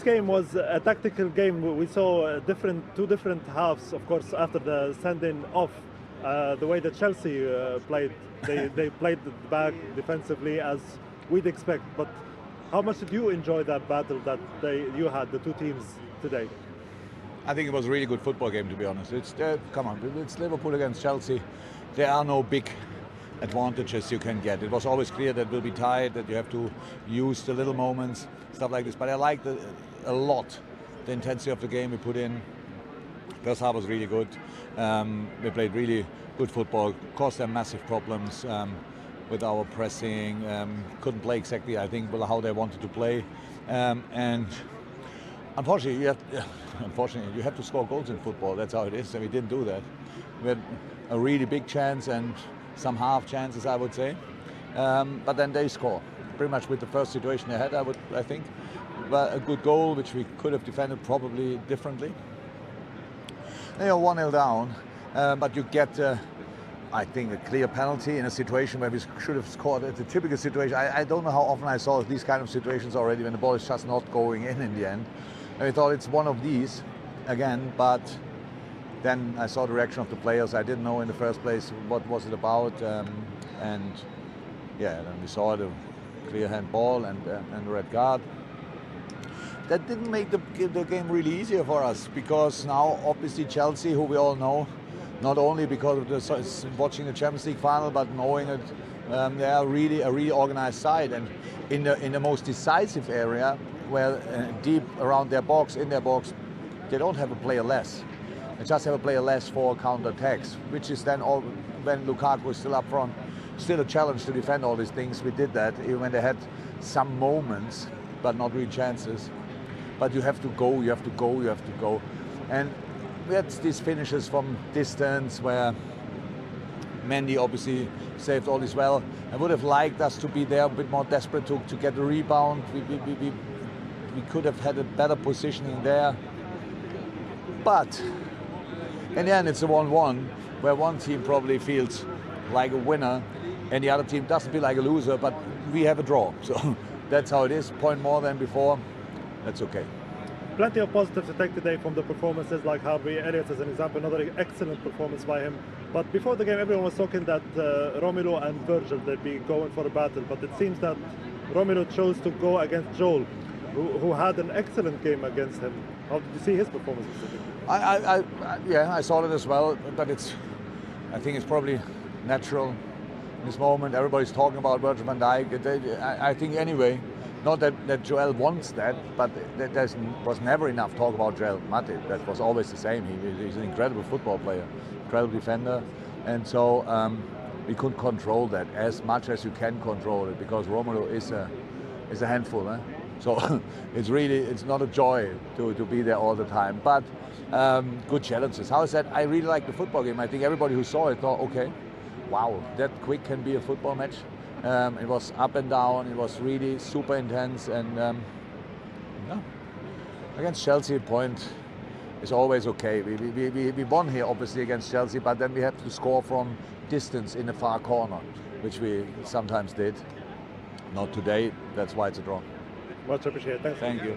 game was a tactical game. We saw two different halves, of course, after the sending off. The way that Chelsea played, they played back defensively as we'd expect. But how much did you enjoy that battle that you had, the two teams today? I think it was a really good football game, to be honest. Come on, it's Liverpool against Chelsea. There are no big advantages you can get. It was always clear that it will be tight, that you have to use the little moments, stuff like this. But I liked a lot the intensity of the game we put in. First half was really good. We played really good football, caused them massive problems with our pressing. Couldn't play exactly, I think, how they wanted to play. And unfortunately, you have to score goals in football. That's how it is, and we didn't do that. We had a really big chance and some half chances, I would say. But then they score. Pretty much with the first situation they had, I think. But a good goal, which we could have defended probably differently. They are 1-0 down, but you get, I think, a clear penalty in a situation where we should have scored. It's a typical situation. I don't know how often I saw these kind of situations already when the ball is just not going in the end. And I thought it's one of these again, but then I saw the reaction of the players. I didn't know in the first place what was it about, and yeah, then we saw the clear handball and the red card. That didn't make the game really easier for us, because now obviously Chelsea, who we all know, not only because of watching the Champions League final, but knowing it, they are really a really organized side, and in the most decisive area, where deep around their box, in their box, they don't have a player less. They just have a player less for counter-attacks, which is then all, when Lukaku is still up front, still a challenge to defend all these things. We did that even when they had some moments, but not real chances. But you have to go, you have to go, you have to go. And we had these finishes from distance where Mendy obviously saved all this well. I would have liked us to be there a bit more desperate to get the rebound. We could have had a better positioning there. But in the end, it's a 1-1, where one team probably feels like a winner and the other team doesn't feel like a loser, but we have a draw. So that's how it is. Point more than before. That's okay. Plenty of positives to take today from the performances, like Harvey Elliott as an example, another excellent performance by him. But before the game, everyone was talking that Romelu and Virgil, they'd be going for a battle, but it seems that Romelu chose to go against Joel, who had an excellent game against him. How did you see his performance specifically? Yeah, I saw it as well, but I think it's probably natural in this moment. Everybody's talking about Virgil van Dijk. I think anyway, not that Joel wants that, but there was never enough talk about Joel Matip. That was always the same. He's an incredible football player, incredible defender, and so we couldn't control that as much as you can control it, because Romelu is a handful. Eh? So it's not a joy to be there all the time, but good challenges. How is that? I really like the football game. I think everybody who saw it thought, okay, wow, that quick can be a football match. It was up and down. It was really super intense, and yeah. Against Chelsea, point is always okay. We won here obviously against Chelsea, but then we have to score from distance in the far corner, which we sometimes did. Not today. That's why it's a draw. Much appreciated. Thanks. Thank you.